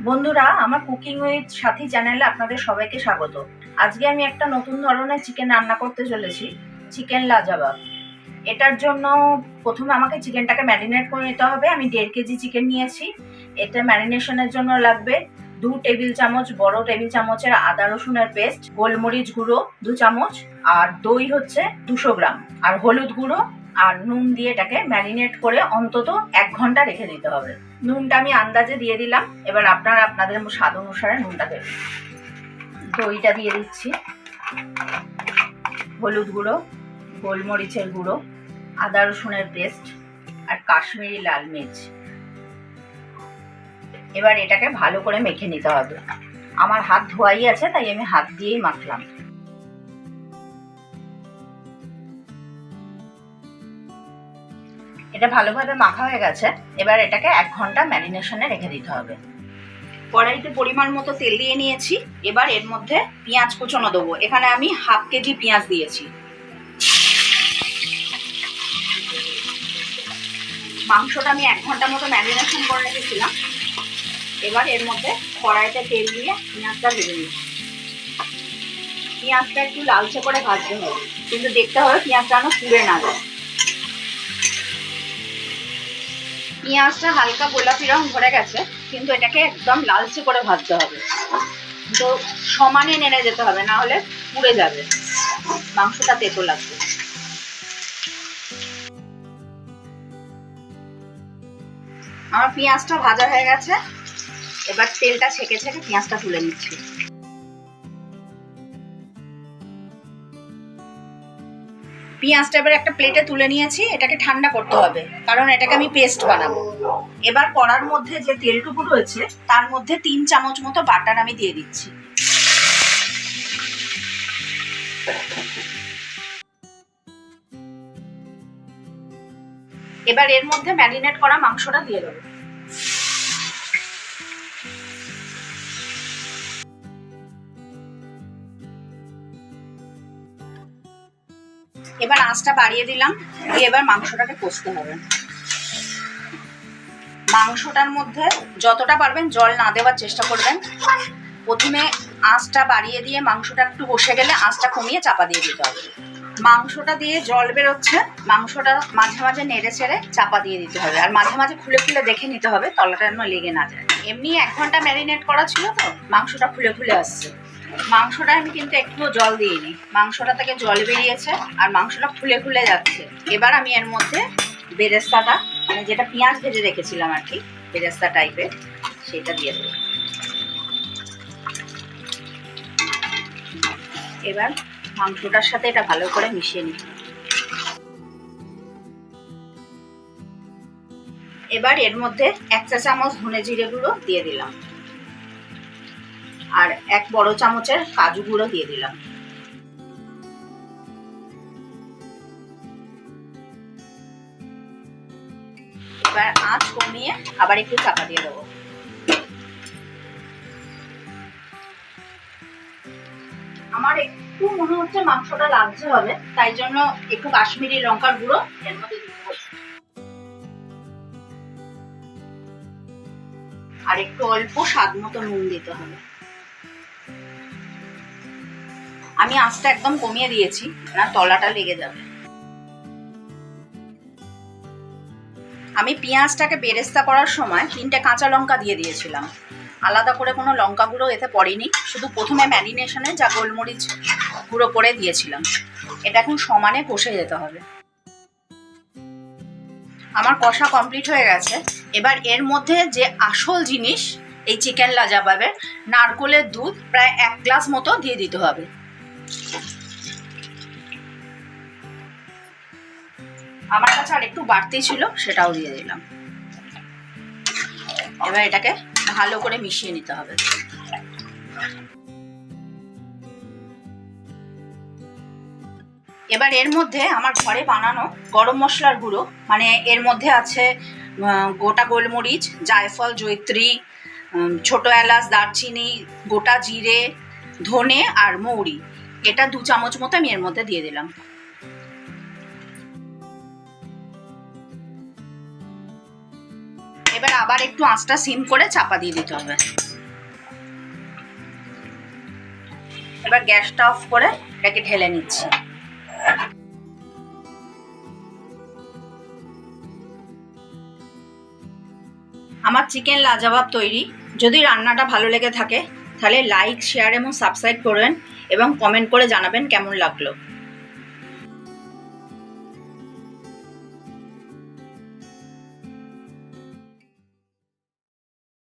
বন্ধুরা, আমার cooking with সাথী চ্যানেলে আপনাদের সবাইকে স্বাগত। আজকে আমি একটা নতুন ধরনের চিকেন রান্না করতে চলেছি, চিকেন লাজাবাব। এটার জন্য প্রথমে আমাকে চিকেনটাকে ম্যারিনেট করে নিতে হবে। আমি 1.5 কেজি চিকেন নিয়েছি। এটা ম্যারিনেশনের জন্য লাগবে 2 টেবিল চামচ বড় টেবিল চামচের আদা রসুনের পেস্ট, গোলমরিচ গুঁড়ো 2 চামচ, আর দই হচ্ছে 200 গ্রাম, আর হলুদ গুঁড়ো আর নুন দিয়ে এটাকে ম্যারিনেট করে অন্তত 1 ঘন্টা রেখে দিতে হবে। নুনটা আমি আন্দাজে দিয়ে দিলাম। এবার আপনারা আপনাদের স্বাদ অনুসারে নুনটা দেবেন। দইটা দিয়ে দিচ্ছি, হলুদ গুঁড়ো, গোলমরিচের গুঁড়ো, আদা রসুনের পেস্ট আর কাশ্মীরি লাল মির্চ। এবার এটাকে ভালো করে মেখে নিতে হবে। আমার হাত ধোয়াই আছে, তাই আমি হাত দিয়েই মাখলাম। এটা ভালোভাবে মাখা হয়ে গেছে। এবার এটাকে 1 ঘন্টা ম্যারিনেশনে রেখে দিতে হবে। কড়াইতে পরিমাণ মতো তেল দিয়ে নিয়েছি। এবার এর মধ্যে পেঁয়াজ কুচনো দেবো। এখানে আমি 1/2 কেজি পেঁয়াজ দিয়েছি। মাংসটা আমি 1 ঘন্টা মতো ম্যারিনেশন করে রেখেছিলাম। এবার এর মধ্যে কড়াইতে তেল দিয়ে পেঁয়াজটা ভেজে নিচ্ছি। পেঁয়াজটা একটু লালচে করে ভাজতে হবে, কিন্তু দেখতে হবে পেঁয়াজটা যেন পুড়ে না যায়। পেঁয়াজটা হালকা গোলাপি রং ধরে গেছে, কিন্তু এটাকে একদম লালচে করে ভাজতে হবে। তো সমানে নেড়ে যেতে হবে, না হলে পুড়ে যাবে, মাংসটা তেতো লাগবে। আমার পেঁয়াজটা ভাজা হয়ে গেছে। এবার তেলটা ছেঁকে ছেঁকে পেঁয়াজটা তুলে নিচ্ছি। পেঁয়াজটা এবার একটা প্লেটে তুলে নিয়েছি। এটাকে ঠান্ডা করতে হবে, কারণ এটাকে আমি পেস্ট বানাবো। এবার কড়ার মধ্যে যে তেলটুকু রয়েছে তার মধ্যে 3 চামচ মতো বাটার আমি দিয়ে দিচ্ছি। এবার এর মধ্যে ম্যারিনেট করা মাংসটা দিয়ে দেবো। এবার আঁচটা বাড়িয়ে দিলাম, দিয়ে এবার মাংসটাকে কষতে হবে। মাংসটার মধ্যে যতটা পারবেন জল না দেওয়ার চেষ্টা করবেন। প্রথমে আঁচটা বাড়িয়ে দিয়ে মাংসটা একটু বসে গেলে আঁচটা কমিয়ে চাপা দিয়ে দিতে হবে। মাংসটা দিয়ে জল বেরোচ্ছে, মাংসটা মাঝে মাঝে নেড়ে ছেড়ে চাপা দিয়ে দিতে হবে, আর মাঝে মাঝে খুলে খুলে দেখে নিতে হবে তলাটা যেন লেগে না যায়। এমনি 1 ঘন্টা ম্যারিনেট করা ছিল, তো মাংসটা খুলে খুলে আসছে। মাংসটা আমি কিন্তু একটুও জল দিইনি, মাংসটা থেকে জল বেরিয়েছে আর মাংসটা খুলে খুলে যাচ্ছে। এবার আমি এর মধ্যে বেরেস্তাটা, মানে যেটা পেঁয়াজ ভেজে রেখেছিলাম আর কি, বেরেস্তা টাইপের, সেটা দিয়ে দেবো। এবার মাংসটার সাথে এটা ভালো করে মিশিয়ে নিই। এবার এর মধ্যে 1 চা চামচ ধনে জিরে গুঁড়ো দিয়ে দিলাম, আর 1 বড় চামচের কাজু গুঁড়ো দিয়ে দিলাম। এবার আঁচ কমিয়ে আবার একটু চাপা দিয়ে দেবো। আমার একটু মনে হচ্ছে মাংসটা লালচে হবে, তাই জন্য একটু কাশ্মীরি লঙ্কার গুঁড়ো এর মধ্যে দিতে হবে, আর একটু অল্প স্বাদ মতো নুন দিতে হবে। আমি আঁচটা একদম কমিয়ে দিয়েছি, না তলাটা লেগে যাবে। আমি পেঁয়াজটাকে বেরেস্তা করার সময় 3টে কাঁচা লঙ্কা দিয়ে দিয়েছিলাম। আলাদা করে কোনো লঙ্কা গুঁড়ো এতে পড়েনি, শুধু প্রথমে ম্যারিনেশনে যা গোলমরিচ গুঁড়ো করে দিয়েছিলাম। এটা এখন সমানে কষে যেতে হবে। আমার কষা কমপ্লিট হয়ে গেছে। এবার এর মধ্যে যে আসল জিনিস এই চিকেন লাজাবাবের, নারকেলের দুধ প্রায় 1 গ্লাস মতো দিয়ে দিতে হবে। আমার কাছে আর একটু বাড়তি ছিল, সেটাও দিয়ে দিলাম। এবার এটাকে ভালো করে মিশিয়ে নিতে হবে। এবার এর মধ্যে আমার ঘরে বানানো গরম মশলার গুঁড়ো, মানে এর মধ্যে আছে গোটা গোলমরিচ, জায়ফল, জয়িত্রী, ছোট এলাচ, দারচিনি, গোটা জিরে, ধনে আর মৌরি, এটা 2 চামচ মতো আমি এর মধ্যে দিয়ে দিলাম। এবার আবার একটু আঁচটা সিম করে চাপা দিয়ে দিতে হবে। এবার গ্যাসটা অফ করে এটাকে ঢেলে নিচ্ছি। আমার চিকেন লাজাবাব তৈরি। যদি রান্নাটা ভালো লেগে থাকে তাহলে লাইক, শেয়ার এবং সাবস্ক্রাইব করবেন এবং কমেন্ট করে জানাবেন কেমন লাগলো।